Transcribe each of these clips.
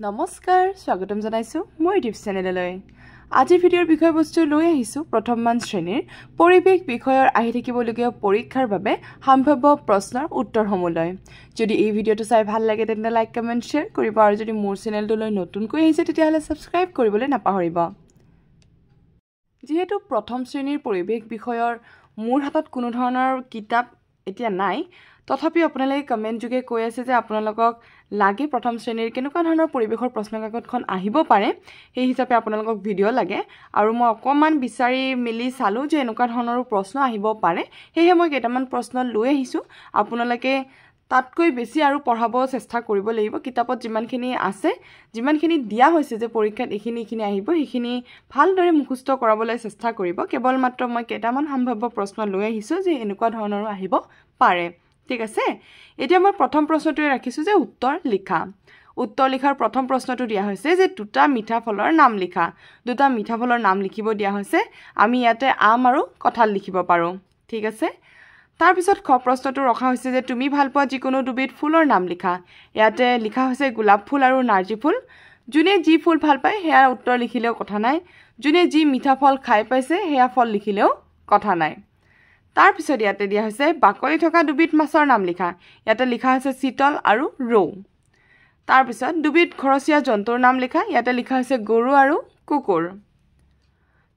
নমস্কাৰ স্বাগতম জনাইছো মোৰ ইউটিউব চেনেললৈ আজিৰ ভিডিঅ'ৰ বিষয়বস্তু লৈ আহিছো প্ৰথম মান শ্ৰেণীৰ পৰিৱেশ বিষয়ৰ আহি থাকিবলগীয়া পৰীক্ষাৰ বাবে সম্ভাৱ্য প্ৰশ্নৰ উত্তৰসমূহলৈ যদি এই ভিডিঅ'টো চাই ভাল লাগে তেন্তে লাইক কমেন্ট শেয়াৰ কৰিব আৰু যদি মোৰ চেনেলটোলৈ নতুনকৈ আহিছে তেতিয়াহলে সাবস্ক্ৰাইব কৰিবলৈ নাপাহৰিব যেহেতু প্ৰথম শ্ৰেণীৰ পৰিৱেশ বিষয়ৰ মোৰ হাতত কোনো ধৰণৰ কিতাপ এতিয়া নাই তথাপি আপোনালোকে কমেন্ট যোগে কৈ আছে যে আপোনালোকক লাগে প্ৰথম শ্ৰেণীৰ কেনেকুৱা ধৰণৰ পৰিৱেশৰ প্ৰশ্নকাকতখন আহিব পাৰে এই হিচাপে আপোনালোকক ভিডিঅ লাগে আৰু মই অকমান বিচাৰি মিলি চালো যে এনেকুৱা ধৰণৰ প্ৰশ্ন আহিব পাৰে হেহে মই কেইটামান প্ৰশ্ন লৈ আহিছো আপোনালোকে তাতকৈ বেছি আৰু পঢ়াব চেষ্টা কৰিব লাগিব কিতাপত যিমানখিনি আছে যিমানখিনি দিয়া হৈছে যে পৰীক্ষাত এখিনি আহিব হেখিনি ভালদৰে মুখস্থ কৰাবলৈ চেষ্টা কৰিব কেৱল মাত্ৰ মই কেইটামান সম্ভাৱ্য প্ৰশ্ন লৈ আহিছো যে এনেকুৱা ধৰণৰ আহিব পাৰে ঠিক আছে এতিয়া মই প্ৰথম প্ৰশ্নটোৱে ৰাখিছো যে উত্তৰ লিখা উত্তৰ লিখাৰ প্ৰথম প্ৰশ্নটো দিয়া হৈছে যে দুটা মিঠা ফলৰ নাম লিখা দুটা মিঠা ফলৰ নাম লিখিব দিয়া হৈছে আমি ইয়াতে আম আৰু কঁঠাল লিখিব পাৰো ঠিক আছে তাৰ পিছত খ প্ৰশ্নটো ৰখা হৈছে যে তুমি ভাল পোৱা যিকোনো দুবিধ ফুলৰ নাম লিখা ইয়াতে লিখা হৈছে গোলাপ ফুল আৰু নাৰ্জী ফুল যোনে যি ফুল ভাল পায় হেয়া উত্তৰ লিখিলেও কথা নাই যোনে যি মিঠা ফল খাই পাইছে হেয়া ফল লিখিলেও কথা নাই তাৰ পিছত ইয়াতে দিয়া হৈছে বাকলি থকা দুবিধ মাছৰ নাম লিখা ইয়াতে লিখা হৈছে চিতল আৰু ৰৌ তাৰ পিছত দুবিধ ঘৰচীয়া জন্তুৰ নাম লিখা ইয়াতে লিখা হৈছে গৰু আৰু কুকুৰ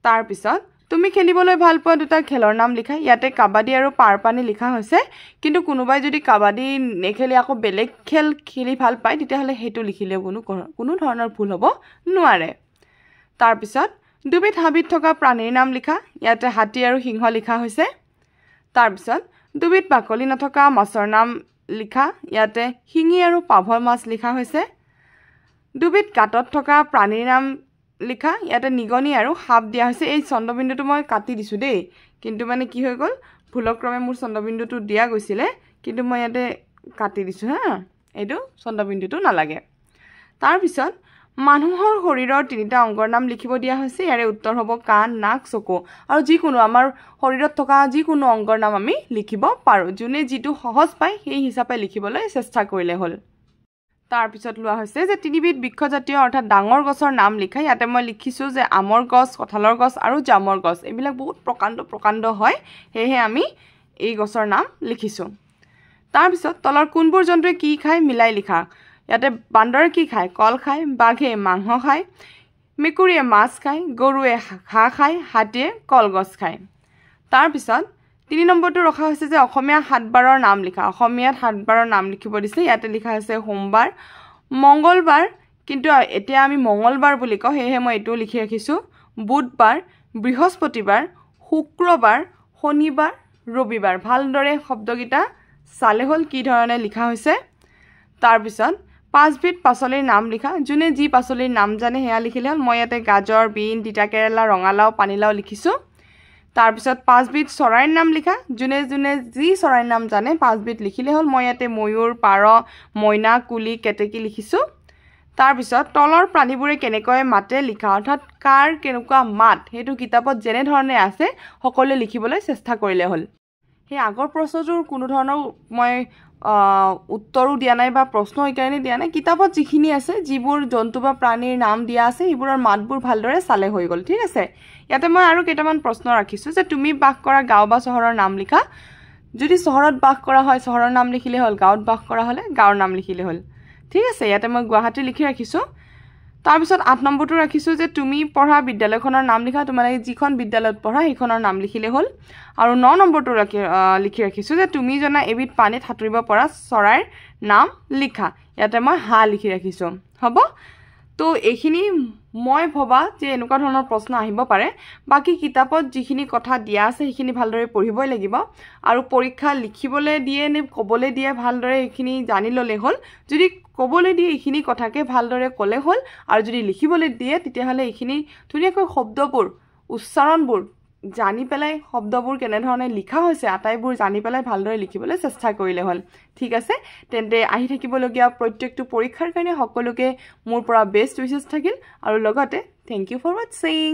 তাৰ পিছত তুমি খেলিবলৈ ভাল পোৱা দুটা খেলৰ নাম লিখা ইয়াতে কাবাডী আৰু পাৰপানী লিখা হৈছে কিন্তু কোনোবাই যদি কাবাডী নেখেলি আকৌ বেলেগ খেল খেলি ভাল পায় তেতিয়াহলে হেতু লিখিলে কোনো ধৰণৰ ভুল হ'ব নোৱাৰে তাৰ পিছত দুবিধ হাবিত থকা প্ৰাণীৰ নাম লিখা ইয়াতে হাতী আৰু সিংহ লিখা হৈছে তাৰ পিছত দুবিধ বাকলি নথকা মাছৰ নাম লিখা ইয়াতে শিঙি আৰু পাভ মাছ লিখা হৈছে দুবিধ কাটত থকা প্ৰাণীৰ নাম লিখা ইয়াতে নিগনি আৰু সাপ দিয়া হৈছে এই চন্দ্ৰবিন্দুটো মই কাটি দিছো দেই কিন্তু মানে কি হৈ গল ভুলক্ৰমে মোৰ চন্দ্ৰবিন্দুটো দিয়া গৈছিল কিন্তু মই ইয়াতে কাটি দিছো হা এইটো চন্দ্ৰবিন্দুটো নালাগে তাৰ পিছত মানুহৰ শৰীৰৰ তিনিটা অংগৰ নাম লিখিব দিয়া হৈছে ইয়াৰে উত্তৰ হ'ব কাণ নাক চকু আৰু যিকোনো আমাৰ শৰীৰত থকা যিকোনো অংগৰ নাম আমি লিখিব পাৰো যোনে যিটো সহজ পায় সেই হিচাপে লিখিবলৈ চেষ্টা কৰিলে হ'ল তাৰ পিছত লোৱা হৈছে যে তিনিবিধ বৃক্ষজাতীয় অৰ্থাৎ ডাঙৰ গছৰ নাম লিখা ইয়াতে মই লিখিছো যে আমৰ গছ কঁঠালৰ গছ আৰু জামৰ গছ এইবিলাক বহুত প্ৰকাণ্ড হয় হেহে আমি এই গছৰ নাম লিখিছো তাৰ পিছত তলৰ কোনবোৰ জন্তুৱে কি খায় মিলাই লিখা ইয়াতে বান্দৰে কি খায় কল খায় বাঘে মাংস খায় মেকুৰীয়ে মাছ খায় গৰুৱে ঘাঁহ খায় হাতীয়ে কলগছ খায় তাৰ পিছত 3 নম্বৰটো ৰখা হৈছে যে অসমীয়া 7 বাৰৰ নাম লিখা অসমীয়াত 7 বাৰৰ নাম লিখিব দিছে ইয়াতে লিখা আছে সোমবাৰ মঙ্গলবাৰ কিন্তু এতিয়া আমি মঙ্গলবাৰ বুলি কওঁ হেহে মই এটো লিখি ৰাখিছো বুধবাৰ বৃহস্পতিবাৰ শুক্ৰবাৰ শনিবাৰ ৰবিবাৰ ভালদৰে শব্দগীতা চালে হল কি ধৰণে লিখা হৈছে তাৰ পিছত 5 বিধ পাচলিৰ নাম লিখা যোনে যি পাচলিৰ নাম জানে হেয়া লিখিলে হল মই ইয়াতে গাজৰ বিন তিতা কেৰেলা ৰঙালাও পানীলাও লিখিছো তাৰ পিছত 5 বিধ চৰাইৰ নাম লিখা যোনে যি চৰাইৰ নাম জানে 5 বিধ লিখিলে হল মই ইয়াতে ময়ূৰ পাৰ মইনা কুলি কেতেকী লিখিছো তাৰ পিছত তলৰ প্ৰাণীবোৰে কেনেকৈ মাতে লিখা অৰ্থাৎ কাৰ কেনেকুৱা মাত হেতু কিতাপত যেনে ধৰণে আছে সকলোৱে লিখিবলৈ চেষ্টা কৰিলে হল হে আগৰ প্ৰশ্নটোৰ কোনো ধৰণৰ মই উত্তৰো দিয়া নাই বা প্ৰশ্ন ইকাৰণে দিয়া নাই কিতাপত যিখিনি আছে যিবোৰ জন্তু বা প্ৰাণীৰ নাম দিয়া আছে হিবোৰৰ মাতবোৰ ভালদৰে চালে হৈ গল ঠিক আছে ইয়াতে মই আৰু কেইটামান প্ৰশ্ন ৰাখিছো যে তুমি বাস কৰা গাঁও বা চহৰৰ নাম লিখা যদি চহৰত বাস কৰা হয় চহৰৰ নাম লিখিলে হল গাঁৱত বাস কৰা হলে গাঁৱৰ নাম লিখিলে হল ঠিক আছে ইয়াতে মই গুৱাহাটী লিখি ৰাখিছো তাৰ পিছত 8 নম্বৰটো ৰাখিছো যে তুমি পঢ়া বিদ্যালয়খনৰ নাম লিখা তোমালোকে যিখন বিদ্যালয়ত পঢ়া সেইখনৰ নাম লিখিলে হল আৰু 9 নম্বৰটো লিখি ৰাখিছো যে তুমি জনা এবিধ পানীত সাঁতুৰিব পৰা চৰাইৰ নাম লিখা ইয়াতে মই হা লিখি ৰাখিছো হ'ব তো এইখিনি মই ভবা যে এনেকুৱা ধৰণৰ প্ৰশ্ন আহিব পাৰে বাকি কিতাপত যিখিনি কথা দিয়া আছে সেইখিনি ভালদৰে পঢ়িবই লাগিব আৰু পৰীক্ষা লিখিবলৈ দিয়ে নে ক'বলৈ দিয়ে ভালদৰে এইখিনি জানি ললে হল যদি ক'বলৈ দিয়ে এইখিনি কথাকে ভালদৰে ক'লে হল আৰু যদি লিখিবলৈ দিয়ে তেতিয়াহলে এইখিনি ধুনীয়াকৈ শব্দবোৰ উচ্চাৰণবোৰ জানি পেলাই শব্দবোৰ কেনে ধৰণে লিখা হৈছে আটাইবোৰ জানি পেলাই ভালদৰে লিখিবলৈ চেষ্টা কৰিলে হল ঠিক আছে তেন্তে আহি থাকিবলগীয়া প্ৰত্যেকটো পৰীক্ষাৰ কাৰণে সকলোকে মোৰ পৰা বেষ্ট উইশেছ থাকিল আৰু লগতে থ্যাংক ইউ ফৰ ওয়াচিং